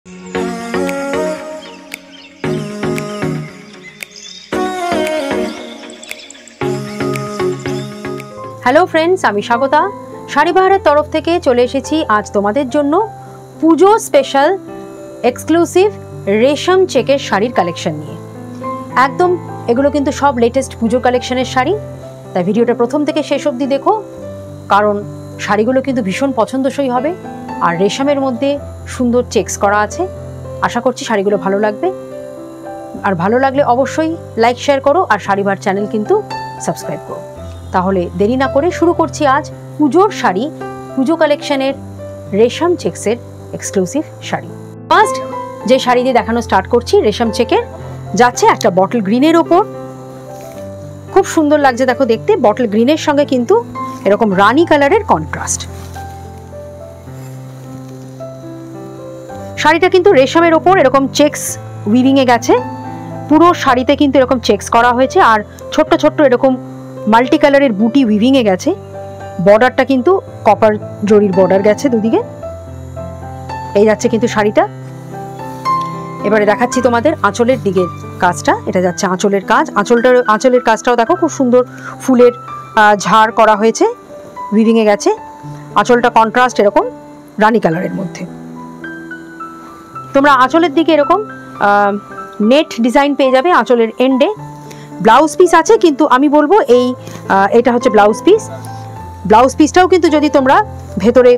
Hello friends, আমি স্বাগতা। শাড়িবাহারের তরফ থেকে চলে এসেছি আজ তোমাদের জন্য পুজো স্পেশাল এক্সক্লুসিভ রেশম চেকের শাড়ির কালেকশন নিয়ে। একদম এগুলো কিন্তু সব লেটেস্ট পুজো কালেকশনের শাড়ি, তাই ভিডিওটা প্রথম থেকে শেষ অবধি দেখো, কারণ শাড়িগুলো কিন্তু ভীষণ পছন্দসই হবে। আর রেশমের মধ্যে সুন্দর চেকস করা আছে। আশা করছি শাড়িগুলো ভালো লাগবে। আর ভালো লাগলে অবশ্যই লাইক শেয়ার করো, আর শাড়িবাহার চ্যানেল কিন্তু সাবস্ক্রাইব করো। তাহলে দেরি না করে শুরু করছি আজ পুজোর শাড়ি, পুজো কালেকশনের রেশম চেকসের এক্সক্লুসিভ শাড়ি। ফার্স্ট যে শাড়ি দিয়ে দেখানো স্টার্ট করছি রেশম চেকের, যাচ্ছে একটা বটল গ্রিনের ওপর। খুব সুন্দর লাগছে দেখো দেখতে, বটল গ্রিনের সঙ্গে কিন্তু এরকম রানী কালারের কন্ট্রাস্ট। শাড়িটা কিন্তু রেশমের ওপর এরকম চেকস উইভিং এ গেছে। পুরো শাড়িতে কিন্তু এরকম চেকস করা হয়েছে, আর ছোট্ট ছোট্ট এরকম মাল্টি কালারের বুটি উইভিং এ গেছে। বর্ডারটা কিন্তু কপার জরির বর্ডার গেছে দুদিকে। এই যাচ্ছে কিন্তু শাড়িটা। এবারে দেখাচ্ছি তোমাদের আঁচলের দিকের কাজটা। এটা যাচ্ছে আঁচলের কাজ। আঁচলের কাজটাও দেখো খুব সুন্দর ফুলের ঝাড় করা হয়েছে, উইভিং এ গেছে। আঁচলটা কন্ট্রাস্ট এরকম রানী কালারের মধ্যে। তোমরা আঁচলের দিকে এরকম নেট ডিজাইন পেয়ে যাবে আঁচলের এন্ডে। ব্লাউজ পিস আছে, কিন্তু আমি বলবো এটা হচ্ছে ব্লাউজ পিস। ব্লাউজ পিসটাও কিন্তু যদি তোমরা ভেতরে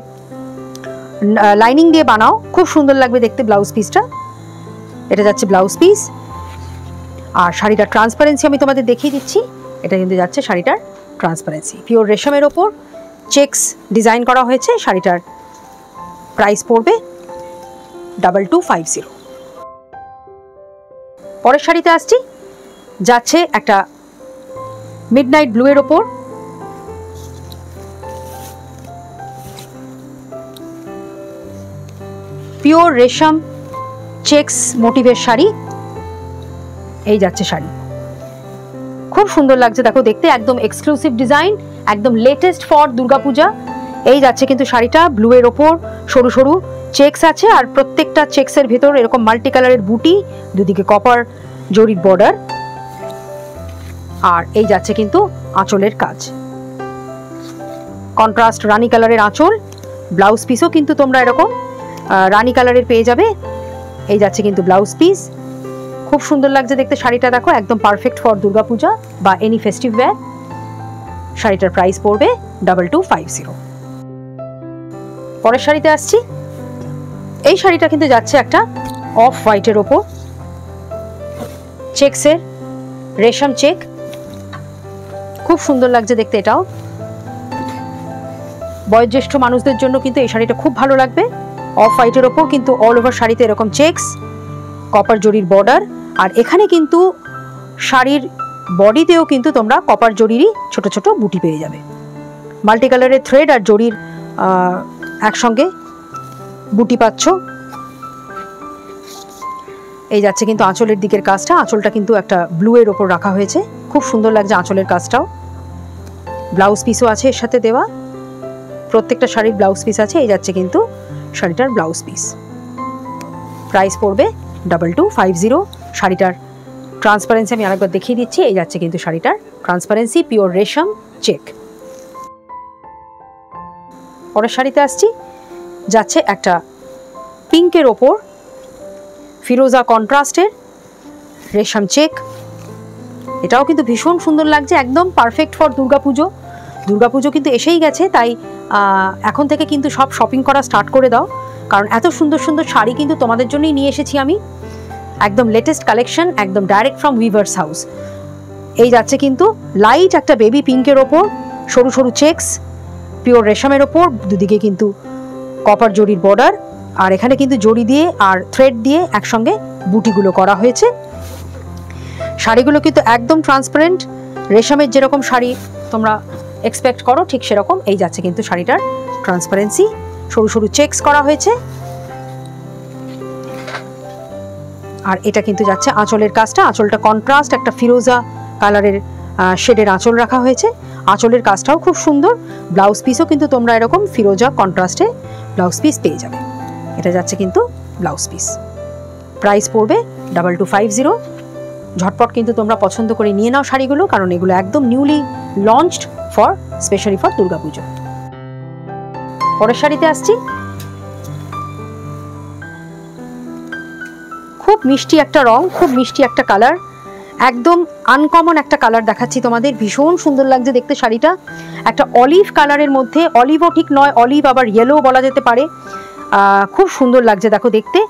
লাইনিং দিয়ে বানাও খুব সুন্দর লাগবে দেখতে ব্লাউজ পিসটা। এটা যাচ্ছে ব্লাউজ পিস। আর শাড়িটার ট্রান্সপারেন্সি আমি তোমাদের দেখিয়ে দিচ্ছি। এটা কিন্তু যাচ্ছে শাড়িটার ট্রান্সপারেন্সি। পিওর রেশমের ওপর চেকস ডিজাইন করা হয়েছে। শাড়িটার প্রাইস পড়বে 2250। পরের শাড়িতে আসছি, যাচ্ছে একটা মিডনাইট ব্লু এর ওপর। পিওর রেশম চেকস মোটিভের শাড়ি। এই যাচ্ছে শাড়ি, খুব সুন্দর লাগছে দেখো দেখতে, একদম এক্সক্লুসিভ ডিজাইন, একদম লেটেস্ট ফর দুর্গাপূজা। এই যাচ্ছে কিন্তু শাড়িটা ব্লু এর ওপর সরু সরু চেকস আছে, আর প্রত্যেকটা চেকসের ভেতর এরকম মাল্টি কালারের বুটি, দুদিকে কপার জরির বর্ডার। আর এই যাচ্ছে কিন্তু আঁচলের কাজ, কন্ট্রাস্ট রানী কালারের আঁচল। ব্লাউজ পিসও কিন্তু তোমরা এরকম রানী কালারের পেয়ে যাবে। এই যাচ্ছে কিন্তু ব্লাউজ পিস। খুব সুন্দর লাগছে দেখতে শাড়িটা দেখো, একদম পারফেক্ট ফর দুর্গাপূজা বা এনি ফেস্টিভ ওয়্যার। শাড়িটার প্রাইস পড়বে 2250। পরের শাড়িতে আসছি। এই শাড়িটা কিন্তু যাচ্ছে একটা অফ হোয়াইটের ওপর চেকসের রেশম চেক। খুব সুন্দর লাগছে দেখতে এটাও। বয়োজ্যেষ্ঠ মানুষদের জন্য কিন্তু এই শাড়িটা খুব ভালো লাগবে। অফ হোয়াইটের ওপর কিন্তু অল ওভার শাড়িতে এরকম চেকস, কপার জরির বর্ডার। আর এখানে কিন্তু শাড়ির বডিতেও কিন্তু তোমরা কপার জরিরই ছোট ছোট বুটি পেয়ে যাবে। মাল্টি কালারের থ্রেড আর জরির একসঙ্গে বুটি পাচ্ছ। এই যাচ্ছে কিন্তু আঁচলের দিকের কাজটা। আঁচলটা কিন্তু একটা ব্লু এর ওপর রাখা হয়েছে, খুব সুন্দর লাগছে আঁচলের কাজটাও। ব্লাউজ পিসও আছে এর সাথে দেওয়া, প্রত্যেকটা শাড়ির ব্লাউজ পিস আছে। এই যাচ্ছে কিন্তু শাড়িটার ব্লাউজ পিস। প্রাইস পড়বে 2250। শাড়িটার ট্রান্সপারেন্সি আমি আরেকবার দেখিয়ে দিচ্ছি। এই যাচ্ছে কিন্তু শাড়িটার ট্রান্সপারেন্সি, পিওর রেশম চেক। পরের শাড়িতে আসছি, যাচ্ছে একটা পিঙ্কের ওপর ফিরোজা কন্ট্রাস্টের রেশম চেক। এটাও কিন্তু ভীষণ সুন্দর লাগছে, একদম পারফেক্ট ফর দুর্গাপুজো। দুর্গাপুজো কিন্তু এসেই গেছে, তাই এখন থেকে কিন্তু সব শপিং করা স্টার্ট করে দাও, কারণ এত সুন্দর সুন্দর শাড়ি কিন্তু তোমাদের জন্যই নিয়ে এসেছি আমি। একদম লেটেস্ট কালেকশন, একদম ডাইরেক্ট ফ্রম উইভার্স হাউস। এই যাচ্ছে কিন্তু লাইট একটা বেবি পিঙ্কের ওপর সরু সরু চেকস, পিওর রেশমের ওপর, দুদিকে কিন্তু কপার জরির বর্ডার। আর এখানে কিন্তু জরি দিয়ে আর থ্রেড দিয়ে একসঙ্গে বুটিগুলো করা হয়েছে। শাড়িগুলো কিন্তু একদম ট্রান্সপারেন্ট, রেশমের যেরকম শাড়ি তোমরা এক্সপেক্ট করো ঠিক সেরকম। এই যাচ্ছে কিন্তু শাড়িটার ট্রান্সপারেন্সি, সরু সরু চেকস করা হয়েছে। আর এটা কিন্তু যাচ্ছে আঁচলের কাজটা। আঁচলটা কন্ট্রাস্ট একটা ফিরোজা কালারের শেডের আঁচল রাখা হয়েছে। আঁচলের কাজটাও খুব সুন্দর। ব্লাউজ পিসও কিন্তু তোমরা এরকম ফিরোজা কন্ট্রাস্টে ব্লাউজ পিস পেয়ে যাবে। এটা যাচ্ছে কিন্তু ব্লাউজ পিস। প্রাইস পড়বে 2250। ঝটপট কিন্তু তোমরা পছন্দ করে নিয়ে নাও শাড়িগুলো, কারণ এগুলো একদম newly launched specially for Durga Puja. পরের শাড়িতে আসছি। খুব মিষ্টি একটা রং, খুব মিষ্টি একটা কালার, একদম আনকমন একটা কালার দেখাচ্ছি তোমাদের। ভীষণ সুন্দর লাগছে দেখতে শাড়িটা। একটা অলিভ কালারের মধ্যে, অলিভও ঠিক নয়, অলিভ আবার ইয়েলো বলা যেতে পারে। খুব সুন্দর লাগছে দেখো দেখতে।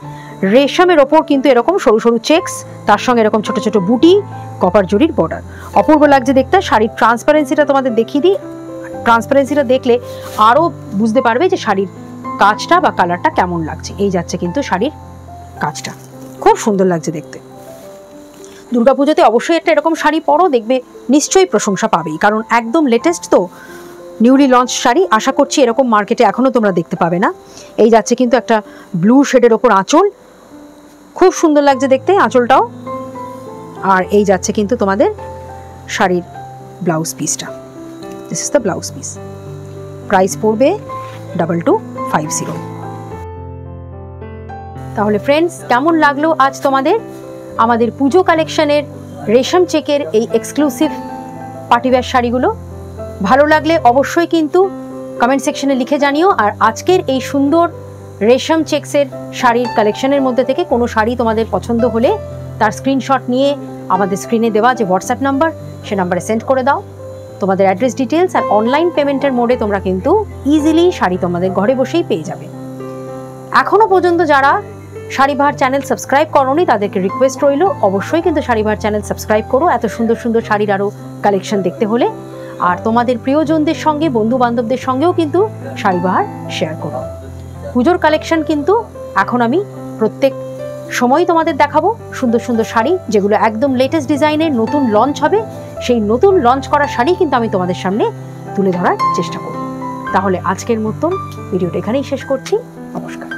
রেশমের ওপর কিন্তু এরকম সরু সরু চেকস, তার সঙ্গে এরকম ছোট ছোট বুটি, কপার জরির বর্ডার। অপূর্ব লাগছে দেখতে। শাড়ির ট্রান্সপারেন্সিটা তোমাদের দেখিয়ে দিই। ট্রান্সপারেন্সিটা দেখলে আরও বুঝতে পারবে যে শাড়ির কাজটা বা কালারটা কেমন লাগছে। এই যাচ্ছে কিন্তু শাড়ির কাজটা, খুব সুন্দর লাগছে দেখতে। দুর্গাপুজোতে অবশ্যই একটা এরকম শাড়ি পরো, দেখবে নিশ্চয়ই প্রশংসা পাবেই, কারণ একদম লেটেস্ট তো, নিউলি লঞ্চ শাড়ি। আশা করছি এরকম মার্কেটে এখনও তোমরা দেখতে পাবে না। এই যাচ্ছে কিন্তু একটা ব্লু শেডের ওপর আঁচল, খুব সুন্দর লাগছে দেখতে আঁচলটাও। আর এই যাচ্ছে কিন্তু তোমাদের শাড়ির ব্লাউজ পিসটা। This is the blouse piece. Price পড়বে 2250। তাহলে ফ্রেন্ডস, কেমন লাগলো আজ তোমাদের আমাদের পুজো কালেকশনের রেশম চেকের এই এক্সক্লুসিভ পার্টিওয়্যার শাড়িগুলো? ভালো লাগলে অবশ্যই কিন্তু কমেন্ট সেকশনে লিখে জানিও। আর আজকের এই সুন্দর রেশম চেকসের শাড়ির কালেকশনের মধ্যে থেকে কোনো শাড়ি তোমাদের পছন্দ হলে তার স্ক্রিনশট নিয়ে আমাদের স্ক্রিনে দেওয়া যে হোয়াটসঅ্যাপ নাম্বার, সে নাম্বারে সেন্ড করে দাও তোমাদের অ্যাড্রেস ডিটেলস। আর অনলাইন পেমেন্টের মোডে তোমরা কিন্তু ইজিলি শাড়ি তোমাদের ঘরে বসেই পেয়ে যাবে। এখনও পর্যন্ত যারা শাড়িবাহার চ্যানেল সাবস্ক্রাইব করোনি, তাদেরকে রিকোয়েস্ট রইল অবশ্যই কিন্তু শাড়িবাহার চ্যানেল সাবস্ক্রাইব করো এত সুন্দর সুন্দর শাড়ির আরও কালেকশন দেখতে হলে। আর তোমাদের প্রিয়জনদের সঙ্গে, বন্ধু বান্ধবদের সঙ্গেও কিন্তু শাড়িবাহার শেয়ার করো। পুজোর কালেকশন কিন্তু এখন আমি প্রত্যেক সময় তোমাদের দেখাবো সুন্দর সুন্দর শাড়ি, যেগুলো একদম লেটেস্ট ডিজাইনের নতুন লঞ্চ হবে। সেই নতুন লঞ্চ করা শাড়ি কিন্তু আমি তোমাদের সামনে তুলে ধরার চেষ্টা করব। তাহলে আজকের মতন ভিডিওটা এখানেই শেষ করছি। নমস্কার।